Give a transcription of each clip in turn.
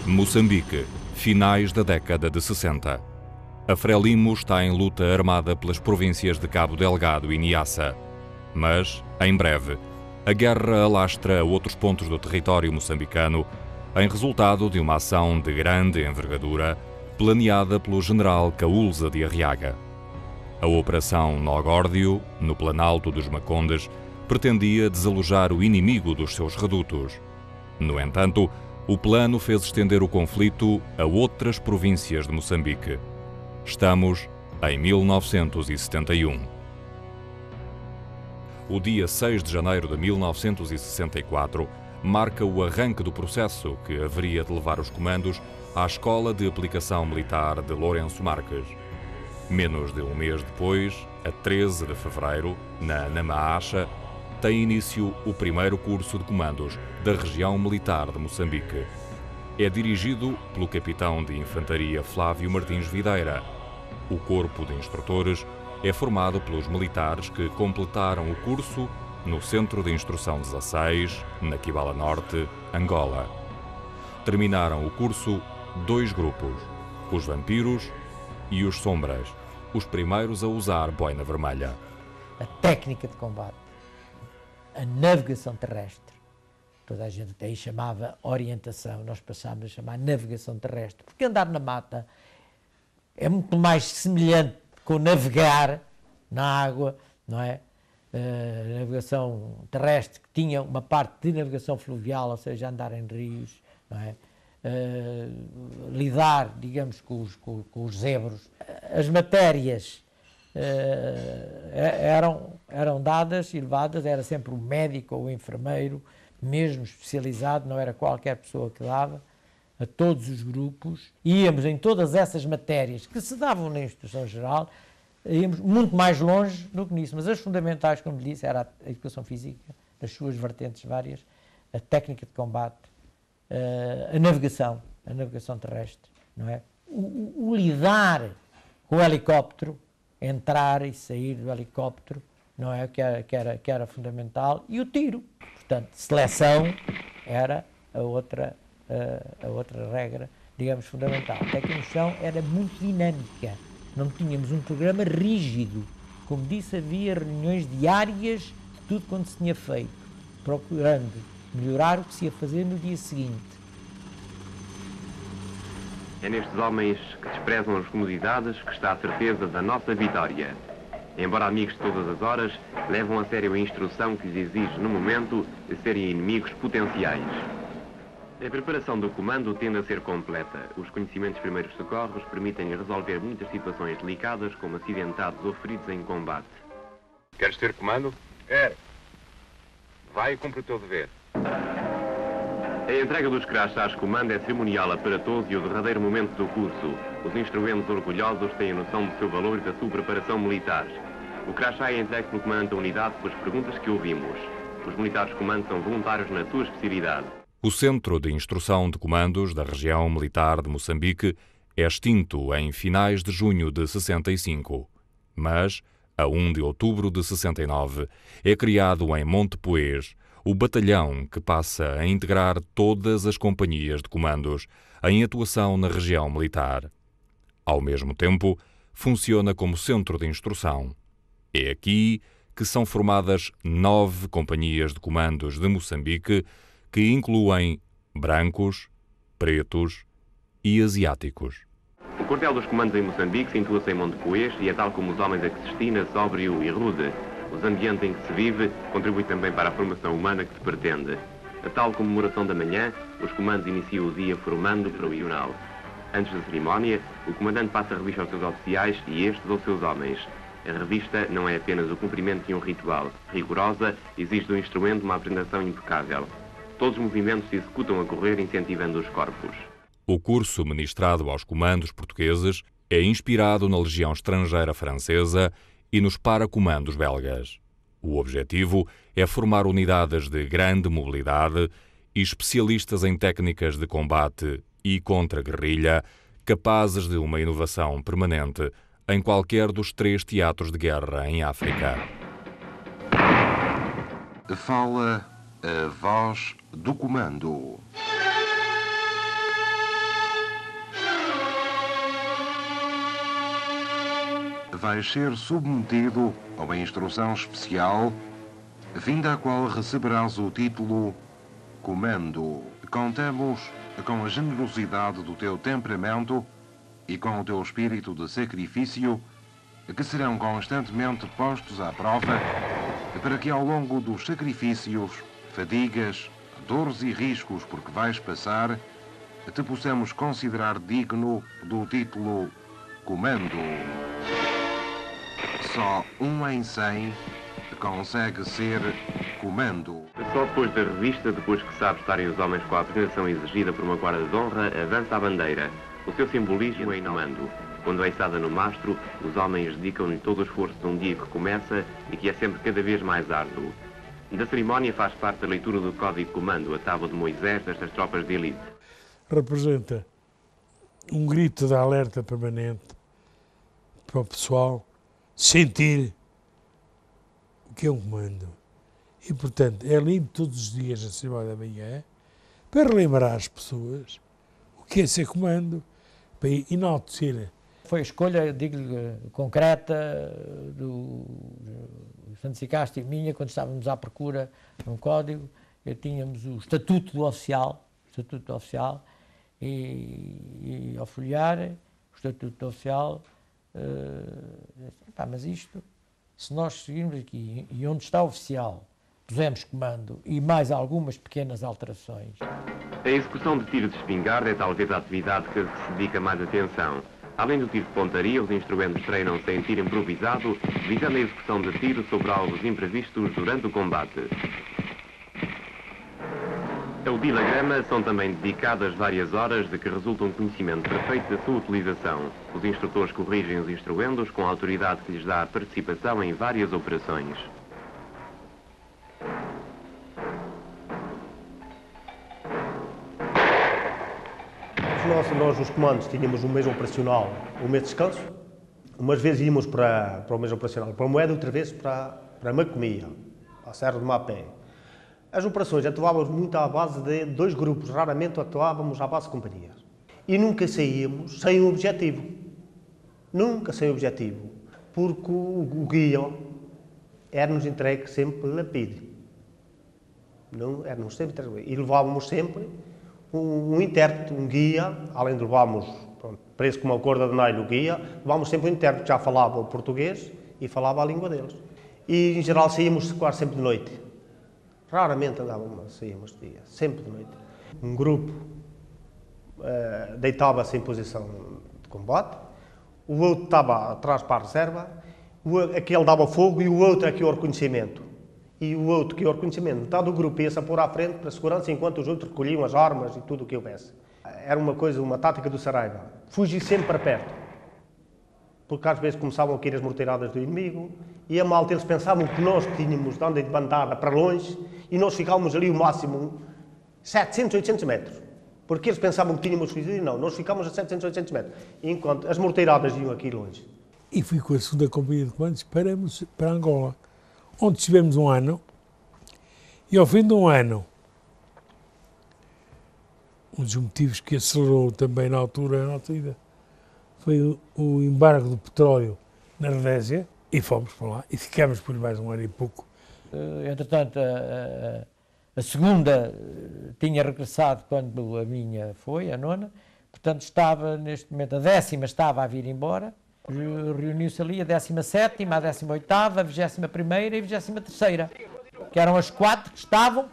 Moçambique, finais da década de 60. A Frelimo está em luta armada pelas províncias de Cabo Delgado e Niassa. Mas, em breve, a guerra alastra a outros pontos do território moçambicano em resultado de uma ação de grande envergadura planeada pelo general Caúlza de Arriaga. A Operação Nogórdio, no Planalto dos Macondes, pretendia desalojar o inimigo dos seus redutos. No entanto, o plano fez estender o conflito a outras províncias de Moçambique. Estamos em 1971. O dia 6 de janeiro de 1964 marca o arranque do processo que haveria de levar os comandos à Escola de Aplicação Militar de Lourenço Marques. Menos de um mês depois, a 13 de fevereiro, na Namaacha, tem início o primeiro curso de comandos da região militar de Moçambique. É dirigido pelo capitão de infantaria Flávio Martins Videira. O corpo de instrutores é formado pelos militares que completaram o curso no Centro de Instrução 16, na Kibala Norte, Angola. Terminaram o curso 2 grupos, os vampiros e os sombras, os primeiros a usar boina vermelha. A técnica de combate, a navegação terrestre, toda a gente até chamava orientação, nós passámos a chamar navegação terrestre, porque andar na mata é muito mais semelhante com navegar na água, não é? A navegação terrestre, que tinha uma parte de navegação fluvial, ou seja, andar em rios, não é? Lidar, digamos, com os zebros. As matérias eram dadas e levadas, era sempre o médico ou o enfermeiro, mesmo especializado, não era qualquer pessoa que dava, a todos os grupos. Íamos em todas essas matérias que se davam na instrução geral, íamos muito mais longe do que nisso, mas as fundamentais, como lhe disse, era a educação física, nas suas vertentes várias, a técnica de combate, a navegação terrestre, não é? O lidar com o helicóptero, entrar e sair do helicóptero, não é? Que era fundamental, e o tiro. Portanto, seleção era a outra regra, digamos, fundamental. A técnica no chão era muito dinâmica, não tínhamos um programa rígido. Como disse, havia reuniões diárias de tudo quanto se tinha feito, procurando melhorar o que se ia fazer no dia seguinte. É nestes homens que desprezam as comodidades que está a certeza da nossa vitória. Embora amigos de todas as horas, levam a sério a instrução que lhes exige no momento de serem inimigos potenciais. A preparação do comando tende a ser completa. Os conhecimentos de primeiros socorros permitem resolver muitas situações delicadas, como acidentados ou feridos em combate. Queres ter comando? Quero. Vai e cumpre o teu dever. A entrega dos crachás comando é cerimonial para todos e o derradeiro momento do curso. Os instrumentos orgulhosos têm noção do seu valor e da sua preparação militar. O crachá é entregue pelo comando da unidade pelas perguntas que ouvimos. Os militares comando são voluntários na sua especialidade. O Centro de Instrução de Comandos da Região Militar de Moçambique é extinto em finais de junho de 65, mas, a 1 de outubro de 69, é criado em Montepuez o batalhão que passa a integrar todas as companhias de comandos em atuação na região militar. Ao mesmo tempo, funciona como centro de instrução. É aqui que são formadas 9 companhias de comandos de Moçambique, que incluem brancos, pretos e asiáticos. O quartel dos comandos em Moçambique situa-se em Montepuez e é tal como os homens a que se destina, sóbrio e rude. Os ambientes em que se vive contribuem também para a formação humana que se pretende. A tal comemoração da manhã, os comandos iniciam o dia formando profissional. Antes da cerimónia, o comandante passa a revista aos seus oficiais e estes aos seus homens. A revista não é apenas o cumprimento de um ritual. Rigorosa, exige do instrumento uma apresentação impecável. Todos os movimentos se executam a correr, incentivando os corpos. O curso ministrado aos comandos portugueses é inspirado na Legião Estrangeira Francesa e nos paracomandos belgas. O objetivo é formar unidades de grande mobilidade e especialistas em técnicas de combate e contra-guerrilha capazes de uma inovação permanente em qualquer dos 3 teatros de guerra em África. Fala a voz do comando. vais ser submetido a uma instrução especial, vinda a qual receberás o título Comando. Contamos com a generosidade do teu temperamento e com o teu espírito de sacrifício, que serão constantemente postos à prova, para que ao longo dos sacrifícios, fadigas, dores e riscos por que vais passar, te possamos considerar digno do título Comando. Só 1 em 100 consegue ser comando. Só depois da revista, depois que sabe estarem os homens com a apresentação exigida por uma guarda de honra, avança a bandeira. O seu simbolismo é em comando. Quando é içada no mastro, os homens dedicam-lhe todo o esforço de um dia que começa e que é sempre cada vez mais árduo. Da cerimónia faz parte a leitura do Código de Comando, a tábua de Moisés destas tropas de elite. Representa um grito de alerta permanente para o pessoal sentir o que é um comando. E, portanto, é lindo todos os dias na cerimónia da manhã para relembrar as pessoas o que é ser comando, para enaltecer. Foi a escolha, digo-lhe, concreta do Santos e Castro e minha, quando estávamos à procura de um código. Tínhamos o Estatuto do Oficial, e ao folhear o Estatuto do Oficial, mas isto, se nós seguirmos aqui, e onde está o oficial, pusemos comando e mais algumas pequenas alterações. A execução de tiro de espingarda é talvez a atividade que se dedica mais atenção. Além do tiro de pontaria, os instrumentos treinam-se em tiro improvisado, visando a execução de tiro sobre alvos imprevistos durante o combate. Ao dilagrama são também dedicadas várias horas de que resulta um conhecimento perfeito da sua utilização. Os instrutores corrigem os instruendos com a autoridade que lhes dá a participação em várias operações. Nós, os comandos, tínhamos um mês operacional, um mês de descanso. Umas vezes íamos para o mês operacional, para a Moeda, outra vez para a Macomia, para a Serra do Mapé. As operações atuávamos muito à base de 2 grupos, raramente atuávamos à base de companhias. E nunca saíamos sem um objetivo. Nunca sem objetivo. Porque o guia era-nos entregue sempre lapide. Era-nos sempre entregue. E levávamos sempre um intérprete, um guia, além de levarmos, preso como a corda de nylon, o guia, levávamos sempre um intérprete que já falava o português e falava a língua deles. E, em geral, saíamos quase sempre de noite. Raramente saíamos de dia, sempre de noite. Um grupo deitava-se em posição de combate, o outro estava atrás para a reserva, aquele dava fogo e o outro aqui o reconhecimento. E o outro que o reconhecimento, metade do grupo ia-se a pôr à frente para a segurança enquanto os outros recolhiam as armas e tudo o que houvesse. Era uma tática do Saraiva. Fugir sempre para perto. Porque às vezes começavam a cair as morteiradas do inimigo e a malta, eles pensavam que nós tínhamos de andar de bandada para longe e nós ficávamos ali o máximo 700, 800 metros. Porque eles pensavam que tínhamos fugido e não, nós ficávamos a 700, 800 metros. Enquanto as morteiradas iam aqui longe. E fui com a 2ª Companhia de Comandos para Angola, onde estivemos um ano, e ao fim de um ano, um dos motivos que acelerou também na altura a nossa ida foi o embargo do petróleo na Rodésia, e fomos para lá, e ficámos por mais um ano e pouco. Entretanto, a segunda tinha regressado quando a minha foi, a 9ª, portanto estava neste momento, a 10ª estava a vir embora. Reuniu-se ali a 17ª, a 18ª, a 21ª e a 23ª, que eram as 4 que estavam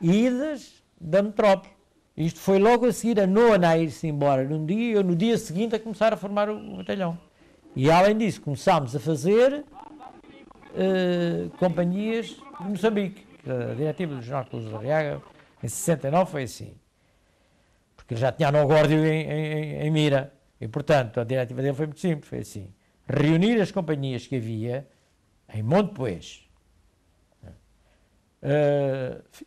idas da metrópole. Isto foi logo a seguir a 9ª a ir-se embora num dia, e eu no dia seguinte a começar a formar o batalhão. E além disso começámos a fazer companhias de Moçambique. A diretiva do General Cruz Arriaga, em 69, foi assim. Porque ele já tinha no Górdio em mira. E, portanto, a diretiva dele foi muito simples, foi assim. Reunir as companhias que havia em Montepoés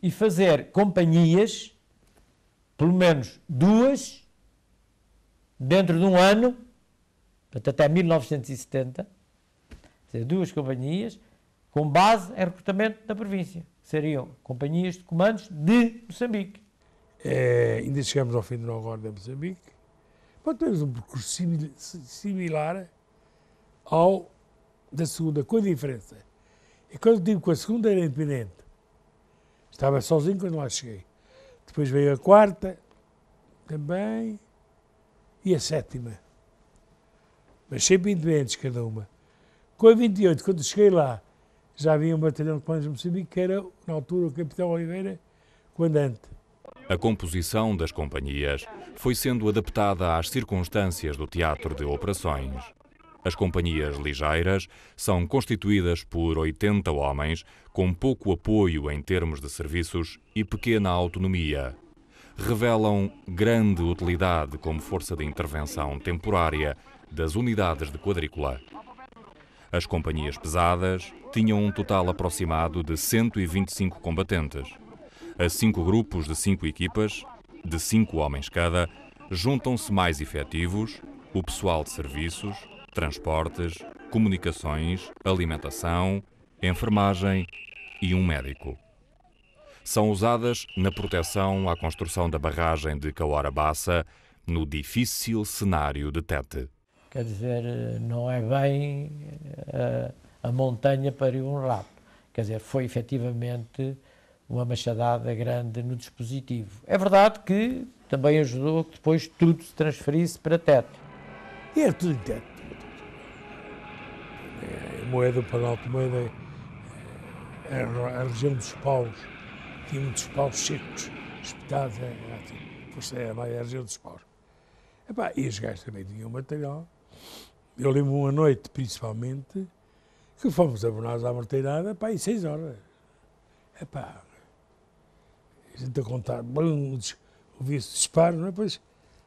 e fazer companhias, pelo menos 2, dentro de um ano, até 1970, dizer, 2 companhias, com base em recrutamento da província, que seriam companhias de comandos de Moçambique. Ainda chegamos ao fim do Nó-Górdio de Moçambique. Temos um percurso similar ao da segunda, com a diferença. E quando eu digo que a segunda era independente, estava sozinho quando lá cheguei. Depois veio a quarta, também, e a sétima. Mas sempre independentes cada uma. Com a 28, quando cheguei lá, já havia um batalhão de comandos de Moçambique, que era, na altura, o capitão Oliveira, comandante. A composição das companhias foi sendo adaptada às circunstâncias do teatro de operações. As companhias ligeiras são constituídas por 80 homens, com pouco apoio em termos de serviços e pequena autonomia. Revelam grande utilidade como força de intervenção temporária das unidades de quadrícula. As companhias pesadas tinham um total aproximado de 125 combatentes. A 5 grupos de 5 equipas, de 5 homens cada, juntam-se mais efetivos, o pessoal de serviços, transportes, comunicações, alimentação, enfermagem e um médico. São usadas na proteção à construção da barragem de Cahora Bassa, no difícil cenário de Tete. Quer dizer, não é bem a montanha para um rato. Quer dizer, foi efetivamente uma machadada grande no dispositivo. É verdade que também ajudou que depois tudo se transferisse para Tete. E era tudo em Tete. Moeda, Planalto Moeda, a região dos paus, tinha muitos paus secos, espetados, a região dos paus. E os gajos também tinham material. Eu lembro uma noite, principalmente, que fomos abonados à morteirada, e 6 horas. A gente a contar, ouvia-se disparo, não é? Depois,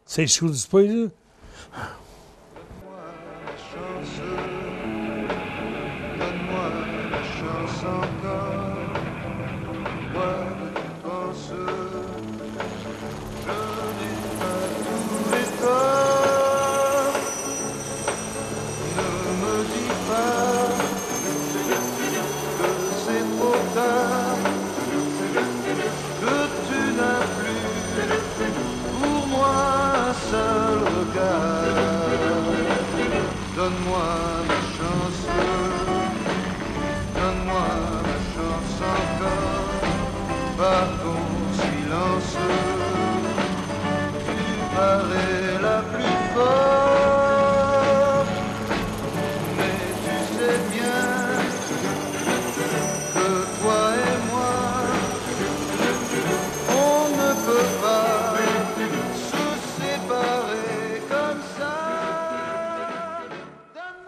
6 segundos depois...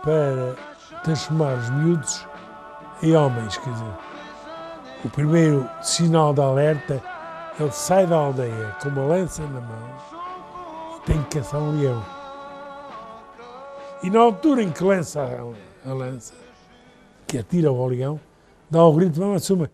Para transformar os miúdos em homens, quer dizer, o primeiro sinal de alerta, ele sai da aldeia com uma lança na mão e tem que caçar um leão. E na altura em que lança a lança, que atira ao leão, dá um grito, vamos assumir.